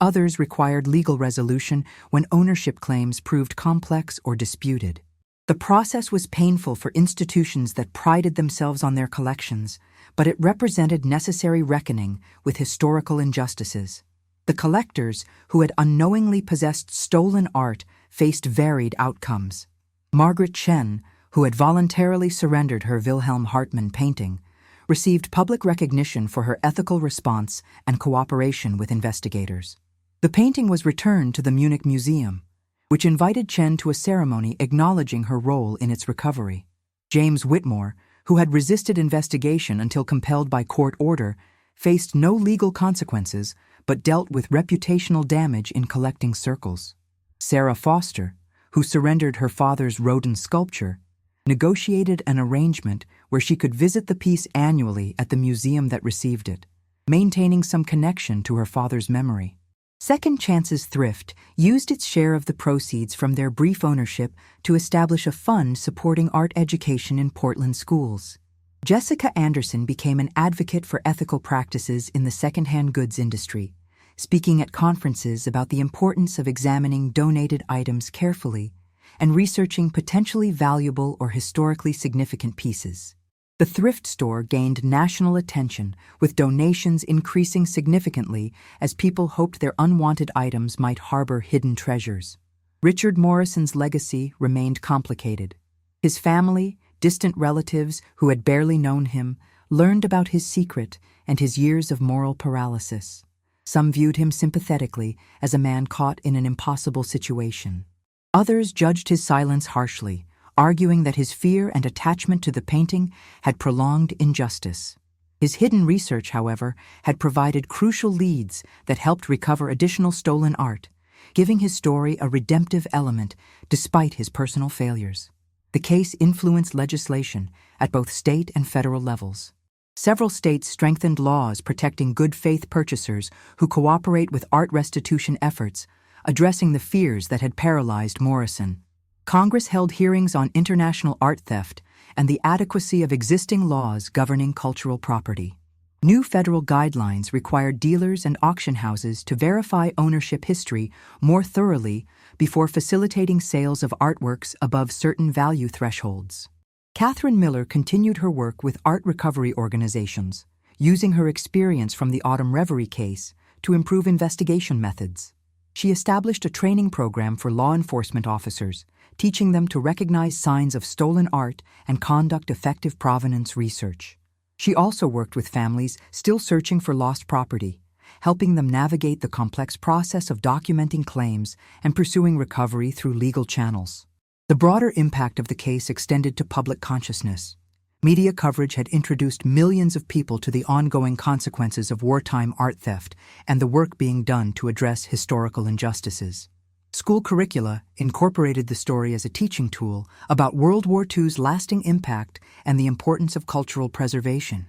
Others required legal resolution when ownership claims proved complex or disputed. The process was painful for institutions that prided themselves on their collections, but it represented necessary reckoning with historical injustices. The collectors who had unknowingly possessed stolen art faced varied outcomes. Margaret Chen, who had voluntarily surrendered her Wilhelm Hartmann painting, received public recognition for her ethical response and cooperation with investigators. The painting was returned to the Munich Museum, which invited Chen to a ceremony acknowledging her role in its recovery. James Whitmore, who had resisted investigation until compelled by court order, faced no legal consequences but dealt with reputational damage in collecting circles. Sarah Foster, who surrendered her father's Rodin sculpture, negotiated an arrangement where she could visit the piece annually at the museum that received it, maintaining some connection to her father's memory. Second Chance's Thrift used its share of the proceeds from their brief ownership to establish a fund supporting art education in Portland schools. Jessica Anderson became an advocate for ethical practices in the secondhand goods industry, speaking at conferences about the importance of examining donated items carefully and researching potentially valuable or historically significant pieces. The thrift store gained national attention, with donations increasing significantly as people hoped their unwanted items might harbor hidden treasures. Richard Morrison's legacy remained complicated. His family, distant relatives who had barely known him, learned about his secret and his years of moral paralysis. Some viewed him sympathetically as a man caught in an impossible situation. Others judged his silence harshly, arguing that his fear and attachment to the painting had prolonged injustice. His hidden research, however, had provided crucial leads that helped recover additional stolen art, giving his story a redemptive element despite his personal failures. The case influenced legislation at both state and federal levels. Several states strengthened laws protecting good faith purchasers who cooperate with art restitution efforts, addressing the fears that had paralyzed Morrison. Congress held hearings on international art theft and the adequacy of existing laws governing cultural property. New federal guidelines required dealers and auction houses to verify ownership history more thoroughly before facilitating sales of artworks above certain value thresholds. Catherine Miller continued her work with art recovery organizations, using her experience from the Autumn Reverie case to improve investigation methods. She established a training program for law enforcement officers, teaching them to recognize signs of stolen art and conduct effective provenance research. She also worked with families still searching for lost property, helping them navigate the complex process of documenting claims and pursuing recovery through legal channels. The broader impact of the case extended to public consciousness. Media coverage had introduced millions of people to the ongoing consequences of wartime art theft and the work being done to address historical injustices. School curricula incorporated the story as a teaching tool about World War II's lasting impact and the importance of cultural preservation.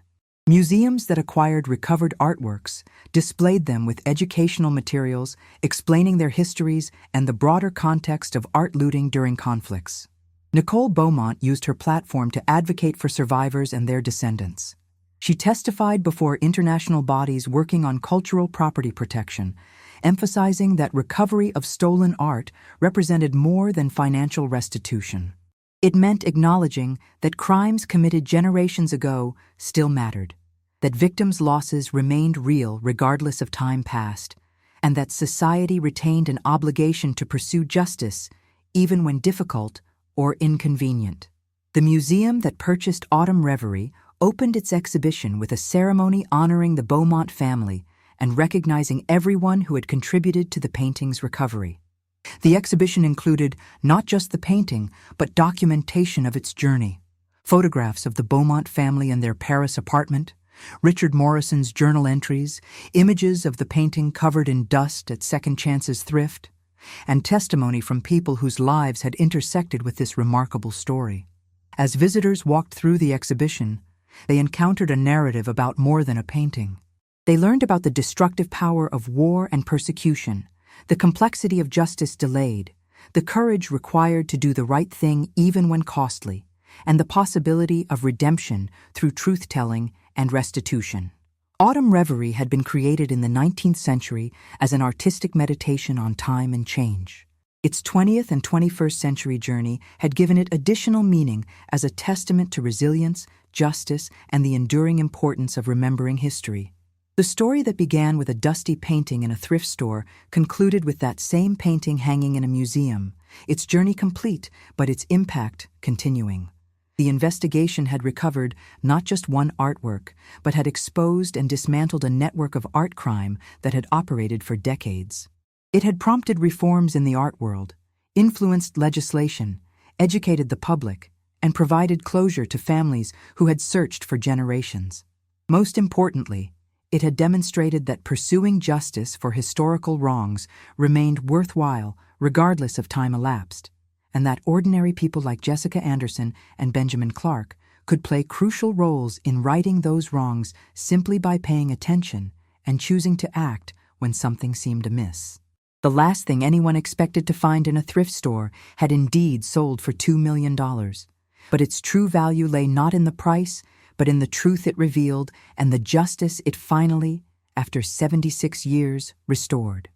Museums that acquired recovered artworks displayed them with educational materials explaining their histories and the broader context of art looting during conflicts. Nicole Beaumont used her platform to advocate for survivors and their descendants. She testified before international bodies working on cultural property protection, emphasizing that recovery of stolen art represented more than financial restitution. It meant acknowledging that crimes committed generations ago still mattered, that victims' losses remained real regardless of time passed, and that society retained an obligation to pursue justice even when difficult or inconvenient. The museum that purchased Autumn Reverie opened its exhibition with a ceremony honoring the Beaumont family and recognizing everyone who had contributed to the painting's recovery. The exhibition included not just the painting, but documentation of its journey. Photographs of the Beaumont family in their Paris apartment, Richard Morrison's journal entries, images of the painting covered in dust at Second Chance's Thrift, and testimony from people whose lives had intersected with this remarkable story. As visitors walked through the exhibition, they encountered a narrative about more than a painting. They learned about the destructive power of war and persecution, the complexity of justice delayed, the courage required to do the right thing even when costly, and the possibility of redemption through truth-telling and restitution. Autumn Reverie had been created in the 19th century as an artistic meditation on time and change. Its 20th and 21st century journey had given it additional meaning as a testament to resilience, justice, and the enduring importance of remembering history. The story that began with a dusty painting in a thrift store concluded with that same painting hanging in a museum, its journey complete, but its impact continuing. The investigation had recovered not just one artwork, but had exposed and dismantled a network of art crime that had operated for decades. It had prompted reforms in the art world, influenced legislation, educated the public, and provided closure to families who had searched for generations. Most importantly, it had demonstrated that pursuing justice for historical wrongs remained worthwhile regardless of time elapsed, and that ordinary people like Jessica Anderson and Benjamin Clark could play crucial roles in righting those wrongs simply by paying attention and choosing to act when something seemed amiss. The last thing anyone expected to find in a thrift store had indeed sold for $2 million. But its true value lay not in the price, but in the truth it revealed and the justice it finally, after 76 years, restored.